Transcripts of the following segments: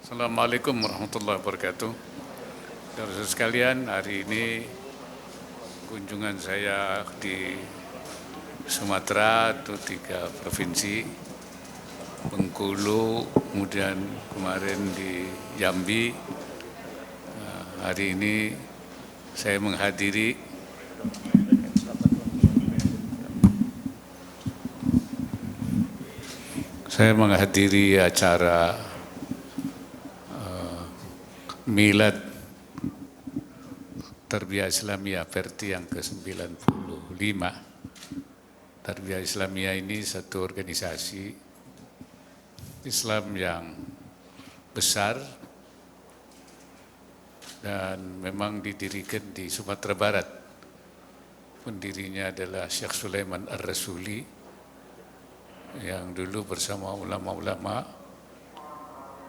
Assalamualaikum warahmatullahi wabarakatuh. Saudara sekalian, hari ini kunjungan saya di Sumatera itu 3 provinsi, Bengkulu, kemudian kemarin di Jambi. Hari ini saya menghadiri acara Milad Tarbiyah Islamiyah versi yang ke-95. Tarbiyah Islamiyah ini satu organisasi Islam yang besar dan memang didirikan di Sumatera Barat. Pendirinya adalah Syekh Sulaiman Ar-Rasuli yang dulu bersama ulama-ulama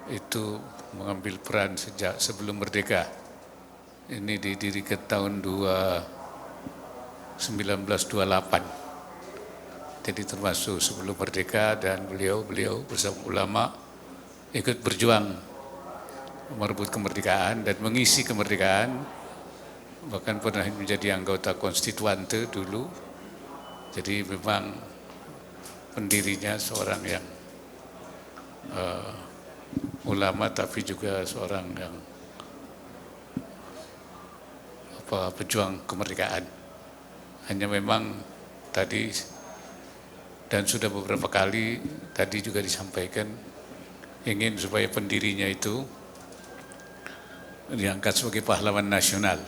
itu mengambil peran sejak sebelum merdeka. Ini didirikan tahun 1928. Jadi termasuk sebelum merdeka, dan beliau bersama ulama ikut berjuang merebut kemerdekaan dan mengisi kemerdekaan. Bahkan pernah menjadi anggota konstituante dulu. Jadi memang pendirinya seorang yang ulama, tapi juga seorang yang pejuang kemerdekaan. Hanya memang tadi dan sudah beberapa kali tadi juga disampaikan ingin supaya pendirinya itu diangkat sebagai pahlawan nasional.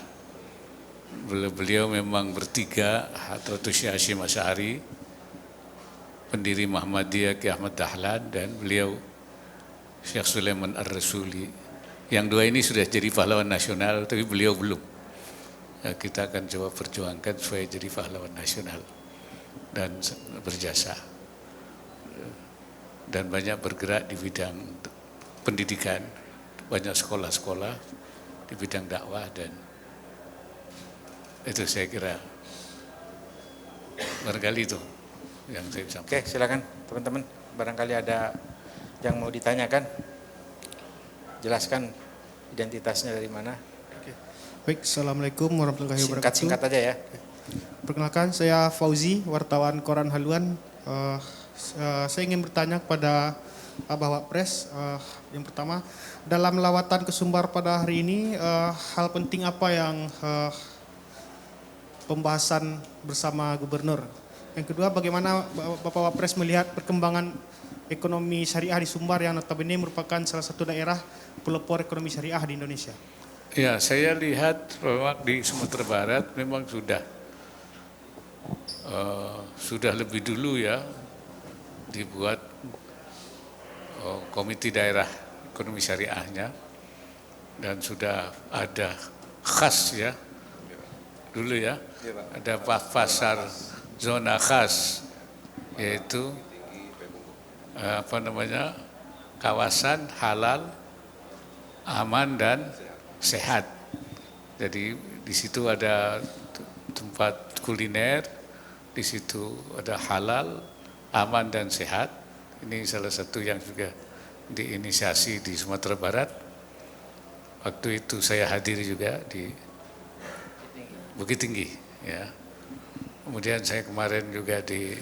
Beliau memang bertiga, Hadratus Syekh Hasyim Asy'ari, pendiri Muhammadiyah Ki Ahmad Dahlan, dan beliau Syekh Sulaiman Ar-Rasuli. Yang dua ini sudah jadi pahlawan nasional, tapi beliau belum. Ya, kita akan coba perjuangkan supaya jadi pahlawan nasional dan berjasa. Dan banyak bergerak di bidang pendidikan, banyak sekolah-sekolah di bidang dakwah, dan itu saya kira barangkali itu yang saya sampaikan. Oke, silakan teman-teman. Barangkali ada yang mau ditanyakan, jelaskan identitasnya dari mana. Baik, Assalamualaikum warahmatullahi wabarakatuh. Singkat-singkat aja ya. Perkenalkan, saya Fauzi, wartawan Koran Haluan. Saya ingin bertanya kepada Abah Wapres. Yang pertama, dalam lawatan ke Sumbar pada hari ini, hal penting apa yang pembahasan bersama Gubernur? Yang kedua, bagaimana Bapak Wapres melihat perkembangan ekonomi syariah di Sumbar yang notabene merupakan salah satu daerah pelopor ekonomi syariah di Indonesia? Ya, saya lihat bahwa di Sumatera Barat memang sudah lebih dulu ya dibuat komite daerah ekonomi syariahnya, dan sudah ada khas ya dulu ya, ada pasar zona khas, yaitu kawasan halal, aman dan sehat. Jadi di situ ada tempat kuliner, di situ ada halal, aman dan sehat. Ini salah satu yang juga diinisiasi di Sumatera Barat. Waktu itu saya hadir juga di Bukit Tinggi ya. Kemudian saya kemarin juga di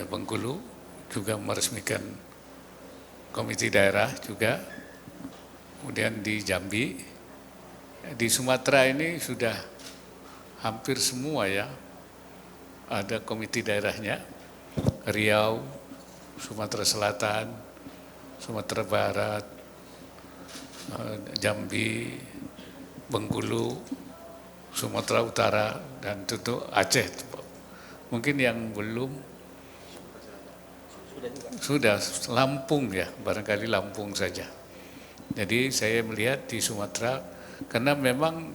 Bengkulu juga meresmikan komite daerah juga. Kemudian di Jambi, di Sumatera ini sudah hampir semua ya ada komite daerahnya. Riau, Sumatera Selatan, Sumatera Barat, Jambi, Bengkulu, Sumatera Utara, dan tentu Aceh. Mungkin yang belum sudah Lampung ya, barangkali Lampung saja. Jadi saya melihat di Sumatera, karena memang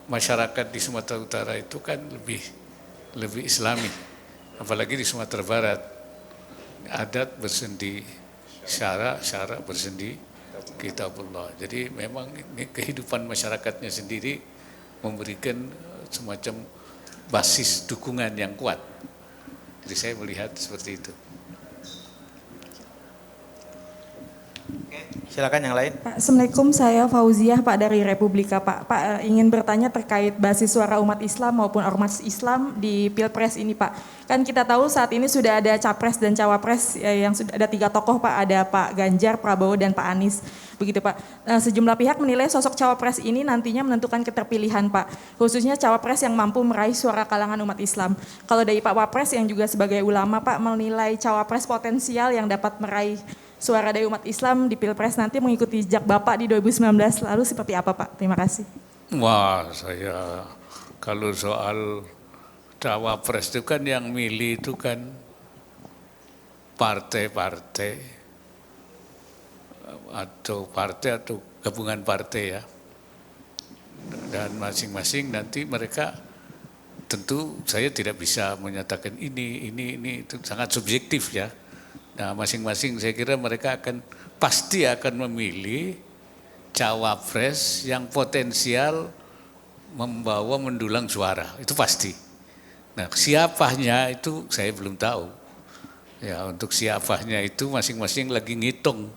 masyarakat di Sumatera Utara itu kan lebih Islami, apalagi di Sumatera Barat, adat bersendi syara bersendi kitabullah. Jadi memang ini kehidupan masyarakatnya sendiri memberikan semacam basis dukungan yang kuat. Jadi saya melihat seperti itu. Silakan yang lain. Pak, Assalamualaikum, saya Fauziah Pak dari Republika Pak. Pak ingin bertanya terkait basis suara umat Islam maupun ormas Islam di Pilpres ini Pak. Kan kita tahu saat ini sudah ada capres dan cawapres yang sudah ada 3 tokoh Pak, ada Pak Ganjar, Prabowo dan Pak Anies. Begitu Pak. Sejumlah pihak menilai sosok cawapres ini nantinya menentukan keterpilihan Pak. Khususnya cawapres yang mampu meraih suara kalangan umat Islam. Kalau dari Pak Wapres yang juga sebagai ulama Pak menilai cawapres potensial yang dapat meraih suara dari umat Islam di Pilpres nanti mengikuti jejak Bapak di 2019 lalu seperti apa Pak? Terima kasih. Wah, saya kalau soal cawapres itu kan yang milih itu kan partai-partai atau gabungan partai ya. Dan masing-masing nanti mereka tentu saya tidak bisa menyatakan ini itu sangat subjektif ya. Nah, masing-masing saya kira mereka pasti akan memilih cawapres yang potensial membawa mendulang suara, itu pasti. Nah, siapanya itu saya belum tahu. Ya, untuk siapanya itu masing-masing lagi ngitung.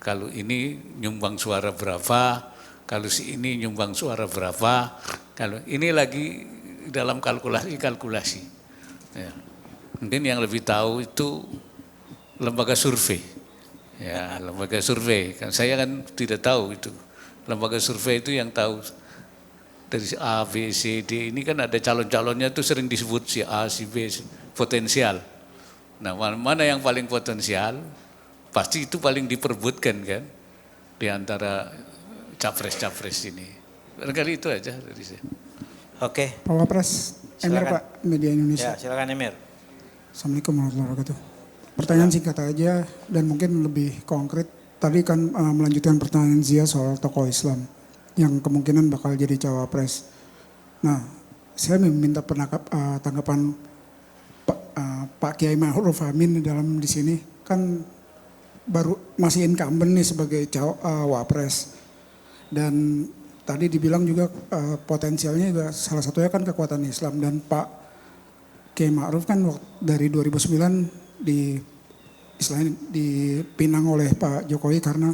Kalau ini nyumbang suara berapa, kalau si ini nyumbang suara berapa, kalau ini lagi dalam kalkulasi. Ya. Mungkin yang lebih tahu itu lembaga survei, ya lembaga survei. Kan saya kan tidak tahu itu. Lembaga survei itu yang tahu dari A, B, C, D. Ini kan ada calon-calonnya itu sering disebut si A, si B, potensial. Nah, mana yang paling potensial? Pasti itu paling diperbutkan kan di antara capres-capres ini. Barangkali itu aja dari saya. Oke. Pak Wapres, Emir Pak, Media Indonesia. Ya, silakan Emir. Assalamualaikum warahmatullahi wabarakatuh. Pertanyaan singkat aja dan mungkin lebih konkret. Tadi kan melanjutkan pertanyaan Zia soal tokoh Islam yang kemungkinan bakal jadi cawapres. Nah, saya meminta tanggapan Pak Kiai Ma'ruf Amin di sini kan baru masih incumbent nih sebagai wapres. Dan tadi dibilang juga potensialnya juga salah satunya kan kekuatan Islam, dan Pak Kiai Ma'ruf kan dari 2009 dipinang oleh Pak Jokowi karena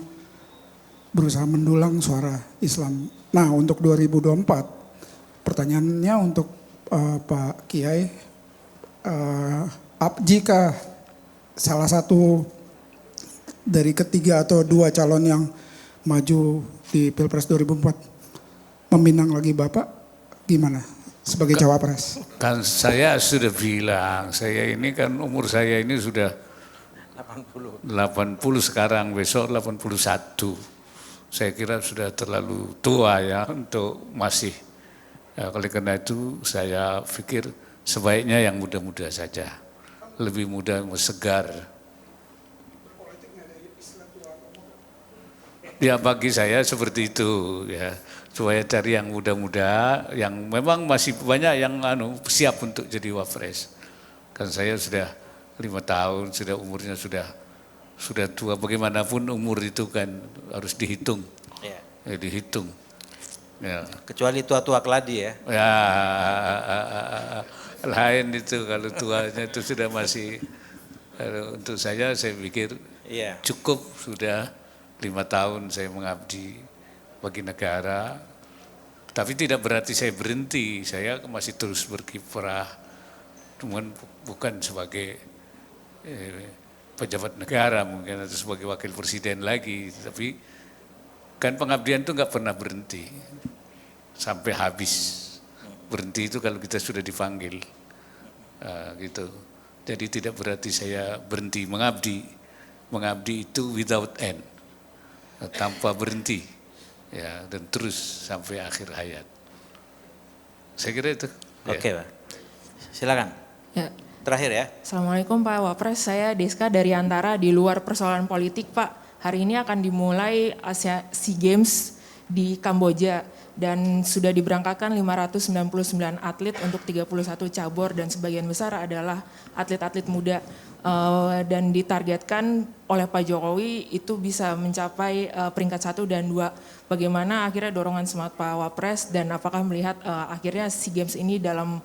berusaha mendulang suara Islam. Nah, untuk 2024 pertanyaannya untuk Pak Kiai, jika salah satu dari ketiga atau 2 calon yang maju di Pilpres 2024 meminang lagi Bapak, gimana sebagai cawapres? Kan saya sudah bilang, saya ini kan umur saya ini sudah 80 sekarang, besok 81. Saya kira sudah terlalu tua ya untuk masih. Ya, oleh karena itu saya pikir sebaiknya yang muda-muda saja. Lebih muda, segar. Ya, bagi saya seperti itu ya. Supaya cari yang muda-muda, yang memang masih banyak yang siap untuk jadi wapres. Kan saya sudah 5 tahun, sudah umurnya sudah tua. Bagaimanapun umur itu kan harus dihitung, ya, dihitung. Ya. Kecuali tua-tua keladi ya. Ya, lain itu kalau tuanya itu sudah masih. Untuk saya pikir cukup sudah 5 tahun saya mengabdi bagi negara, tapi tidak berarti saya berhenti, saya masih terus berkiprah, cuman bukan sebagai pejabat negara mungkin atau sebagai wakil presiden lagi, tapi kan pengabdian itu nggak pernah berhenti sampai habis. Berhenti itu kalau kita sudah dipanggil, gitu. Jadi tidak berarti saya berhenti mengabdi. Mengabdi itu without end, tanpa berhenti. Ya, dan terus sampai akhir hayat. Saya kira itu. Oke, Pak. Silakan. Ya. Terakhir ya. Assalamualaikum Pak Wapres, saya Deska dari Antara. Di luar persoalan politik Pak, hari ini akan dimulai SEA Games di Kamboja dan sudah diberangkatkan 599 atlet untuk 31 cabur dan sebagian besar adalah atlet-atlet muda. Dan ditargetkan oleh Pak Jokowi itu bisa mencapai peringkat 1 dan 2. Bagaimana akhirnya dorongan semangat Pak Wapres dan apakah melihat akhirnya SEA Games ini dalam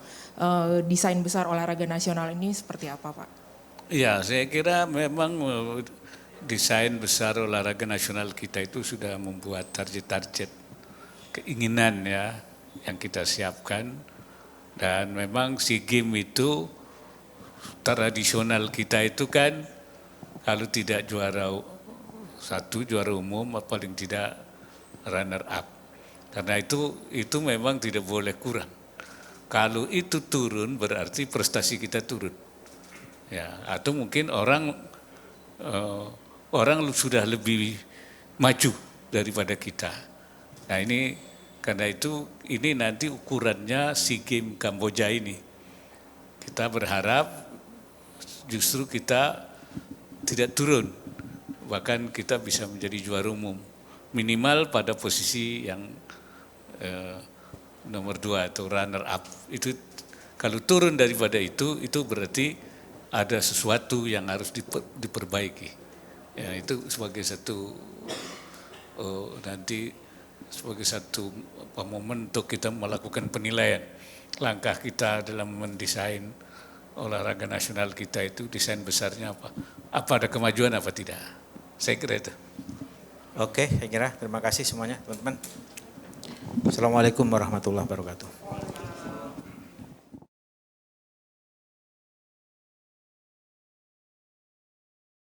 desain besar olahraga nasional ini seperti apa Pak? Ya, saya kira memang desain besar olahraga nasional kita itu sudah membuat target-target keinginan ya yang kita siapkan, dan memang SEA Games itu tradisional kita itu kan kalau tidak juara satu, juara umum, paling tidak runner up. Karena itu memang tidak boleh kurang. Kalau itu turun berarti prestasi kita turun. Ya, atau mungkin orang sudah lebih maju daripada kita. Nah ini karena itu ini nanti ukurannya SEA Games Kamboja ini. Kita berharap justru kita tidak turun, bahkan kita bisa menjadi juara umum minimal pada posisi yang nomor 2 atau runner up. Itu kalau turun daripada itu berarti ada sesuatu yang harus diperbaiki. Ya, itu sebagai satu nanti sebagai satu momen untuk kita melakukan penilaian langkah kita dalam mendesain olahraga nasional kita itu, desain besarnya apa ada kemajuan apa tidak. Saya kira itu. Oke, saya kira terima kasih semuanya teman-teman. Assalamualaikum warahmatullahi wabarakatuh.